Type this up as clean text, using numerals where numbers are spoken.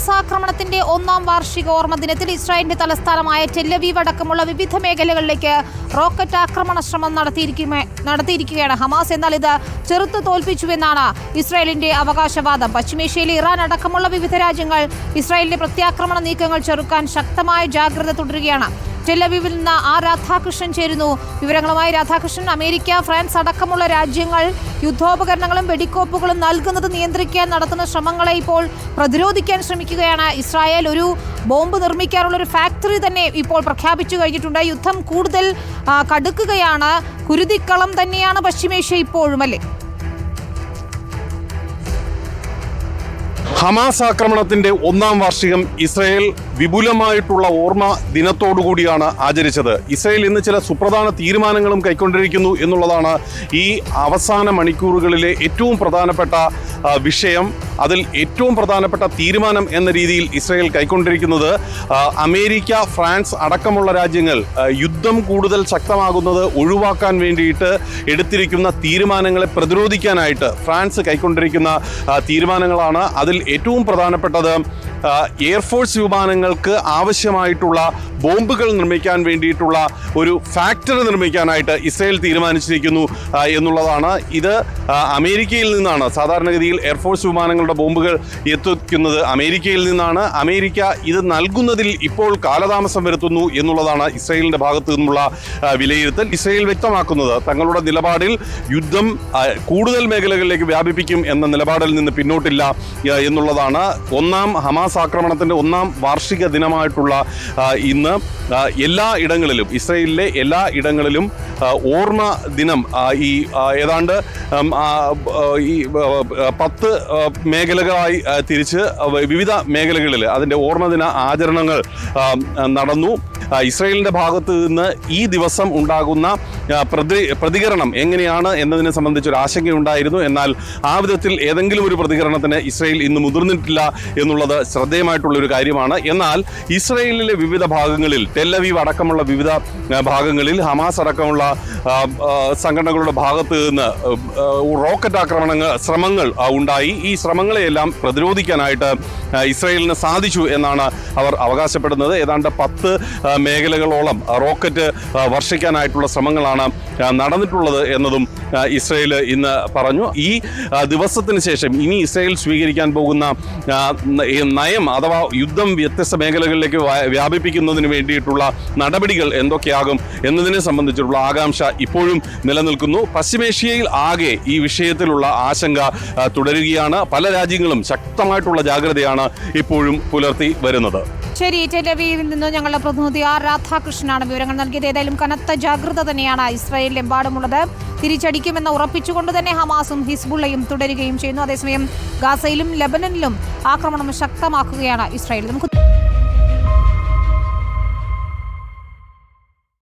Hamas ആക്രമണത്തിന്റെ 1-ാം വാർഷിക ഓർമ്മ ദിനത്തിൽ ഇസ്രായേലിന്റെ തലസ്ഥാനമായ ടെല്ലവീവ് അടക്കമുള്ള വിവിധ മേഖലകളിലേക്ക് റോക്കറ്റ് ആക്രമണ ശ്രമം നടത്തിയിരിക്കുകയാണ് ഹമാസ്. എന്നാൽ ഇത് ചെറുത്തു തോൽപ്പിച്ചുവെന്നാണ് ഇസ്രായേലിന്റെ അവകാശവാദം. പശ്ചിമേഷ്യയിലെ ഇറാൻ അടക്കമുള്ള വിവിധ രാജ്യങ്ങൾ ഇസ്രായേലിന്റെ പ്രത്യാക്രമണ നീക്കങ്ങൾ ചെറുക്കാൻ ശക്തമായ ജാഗ്രത തുടരുകയാണ്. ടെല്ലവീവിൽ നിന്ന് രാധാകൃഷ്ണൻ ചേരുന്നു. വിവരങ്ങളുമായി രാധാകൃഷ്ണൻ, അമേരിക്ക, ഫ്രാൻസ് അടക്കമുള്ള രാജ്യങ്ങൾ യുദ്ധോപകരണങ്ങളും വെടിക്കോപ്പുകളും നൽകുന്നത് നിയന്ത്രിക്കാൻ നടത്തുന്ന ശ്രമങ്ങളെ ഇപ്പോൾ പ്രതിരോധിക്കാൻ ശ്രമിക്കുകയാണ് ഇസ്രായേൽ. ഒരു ബോംബ് നിർമ്മിക്കാനുള്ള ഒരു ഫാക്ടറി തന്നെ ഇപ്പോൾ പ്രഖ്യാപിച്ചു കഴിഞ്ഞിട്ടുണ്ട്. യുദ്ധം കൂടുതൽ കടുക്കുകയാണ്. കുരുതിക്കളം തന്നെയാണ് പശ്ചിമേഷ്യ ഇപ്പോഴും, അല്ലേ? ഹമാസ് ആക്രമണത്തിന്റെ 1-ാം വാർഷികം ഇസ്രായേൽ വിപുലമായിട്ടുള്ള ഓർമ്മ ദിനത്തോടുകൂടിയാണ് ആചരിച്ചത്. ഇസ്രായേൽ ഇന്ന് ചില സുപ്രധാന തീരുമാനങ്ങളും കൈക്കൊണ്ടിരിക്കുന്നു എന്നുള്ളതാണ് ഈ അവസാന മണിക്കൂറുകളിലെ ഏറ്റവും പ്രധാനപ്പെട്ട വിഷയം. അതിൽ ഏറ്റവും പ്രധാനപ്പെട്ട തീരുമാനം എന്ന രീതിയിൽ ഇസ്രായേൽ കൈക്കൊണ്ടിരിക്കുന്നത് അമേരിക്ക, ഫ്രാൻസ് അടക്കമുള്ള രാജ്യങ്ങൾ യുദ്ധം കൂടുതൽ ശക്തമാകുന്നത് ഒഴിവാക്കാൻ വേണ്ടിയിട്ട് എടുത്തിരിക്കുന്ന തീരുമാനങ്ങളെ പ്രതിരോധിക്കാനായിട്ട് ഫ്രാൻസ് കൈക്കൊണ്ടിരിക്കുന്ന തീരുമാനങ്ങളാണ്. അതിൽ ഏറ്റവും പ്രധാനപ്പെട്ടത് എയർഫോഴ്സ് വിമാനങ്ങൾക്ക് ആവശ്യമായിട്ടുള്ള ബോംബുകൾ നിർമ്മിക്കാൻ വേണ്ടിയിട്ടുള്ള ഒരു ഫാക്ടറി നിർമ്മിക്കാനായിട്ട് ഇസ്രായേൽ തീരുമാനിച്ചിരിക്കുന്നു എന്നുള്ളതാണ്. ഇത് അമേരിക്കയിൽ നിന്നാണ്. സാധാരണഗതിയിൽ എയർഫോഴ്സ് വിമാനങ്ങളുടെ ബോംബുകൾ എത്തിക്കുന്നത് അമേരിക്കയിൽ നിന്നാണ്. അമേരിക്ക ഇത് നൽകുന്നതിൽ ഇപ്പോൾ കാലതാമസം വരുത്തുന്നു എന്നുള്ളതാണ് ഇസ്രായേലിൻ്റെ ഭാഗത്തു നിന്നുള്ള വിലയിരുത്തൽ. ഇസ്രായേൽ വ്യക്തമാക്കുന്നത് തങ്ങളുടെ നിലപാടിൽ യുദ്ധം കൂടുതൽ മേഖലകളിലേക്ക് വ്യാപിപ്പിക്കും എന്ന നിലപാടിൽ നിന്ന് പിന്നോട്ടില്ല എന്നുള്ളതാണ്. ഹമാസ് ആക്രമണത്തിൻ്റെ 1-ാം വാർഷിക ദിനമായിട്ടുള്ള ഇന്ന് എല്ലാ ഇടങ്ങളിലും, ഇസ്രായേലിലെ എല്ലാ ഇടങ്ങളിലും ഓർമ്മ ദിനം ഏതാണ്ട് 10 മേഖലകളായി തിരിച്ച് വിവിധ മേഖലകളിൽ അതിൻ്റെ ഓർമ്മദിന ആചരണങ്ങൾ നടന്നു. ഇസ്രായേലിൻ്റെ ഭാഗത്ത് നിന്ന് ഈ ദിവസം ഉണ്ടാകുന്ന പ്രതികരണം എങ്ങനെയാണ് എന്നതിനെ സംബന്ധിച്ചൊരു ആശങ്കയുണ്ടായിരുന്നു. എന്നാൽ ആ വിധത്തിൽ ഏതെങ്കിലും ഒരു പ്രതികരണത്തിന് ഇസ്രായേൽ ഇന്ന് മുതിർന്നിട്ടില്ല എന്നുള്ളത് ശ്രദ്ധേയമായിട്ടുള്ളൊരു കാര്യമാണ്. എന്നാൽ ഇസ്രായേലിലെ വിവിധ ഭാഗങ്ങളിൽ, ടെല്ലവീവ് അടക്കമുള്ള വിവിധ ഭാഗങ്ങളിൽ ഹമാസ് അടക്കമുള്ള സംഘടനകളുടെ ഭാഗത്ത് നിന്ന് റോക്കറ്റ് ശ്രമങ്ങൾ ഉണ്ടായി. ഈ ശ്രമങ്ങളെയെല്ലാം പ്രതിരോധിക്കാനായിട്ട് ഇസ്രായേലിന് സാധിച്ചു എന്നാണ് അവർ അവകാശപ്പെടുന്നത്. ഏതാണ്ട് 10 മേഖലകളോളം റോക്കറ്റ് വർഷിക്കാനായിട്ടുള്ള ശ്രമങ്ങളാണ് നടന്നിട്ടുള്ളത് എന്നതും ഇസ്രായേൽ ഇന്ന് പറഞ്ഞു. ഈ ദിവസത്തിന് ശേഷം ഇനി ഇസ്രായേൽ സ്വീകരിക്കാൻ പോകുന്ന നയം അഥവാ യുദ്ധം വ്യത്യസ്ത മേഖലകളിലേക്ക് വ്യാപിപ്പിക്കുന്നതിന് വേണ്ടിയിട്ടുള്ള നടപടികൾ എന്തൊക്കെയാകും എന്നതിനെ സംബന്ധിച്ചുള്ള ആകാംക്ഷ ഇപ്പോഴും നിലനിൽക്കുന്നു. പശ്ചിമേഷ്യയിൽ ആകെ ഈ വിഷയത്തിലുള്ള ആശങ്ക തുടരുകയാണ്. പല രാജ്യങ്ങളും ശക്തമായിട്ടുള്ള ജാഗ്രതയാണ് ഇപ്പോഴും പുലർത്തി വരുന്നത്. ശരി, ടെല്ലവീവിൽ നിന്ന് ഞങ്ങളുടെ പ്രതിനിധി രാധാകൃഷ്ണനാണ് വിവരങ്ങൾ നൽകിയത്. ഏതായാലും കനത്ത ജാഗ്രത തന്നെയാണ് ഇസ്രായേലിലെമ്പാടുമുള്ളത്. തിരിച്ചടിക്കുമെന്ന് ഉറപ്പിച്ചുകൊണ്ട് തന്നെ ഹമാസും ഹിസ്ബുള്ളയും തുടരുകയും ചെയ്യുന്നു. അതേസമയം ഗാസയിലും ലെബനനിലും ആക്രമണം ശക്തമാക്കുകയാണ് ഇസ്രായേൽ. നമുക്ക്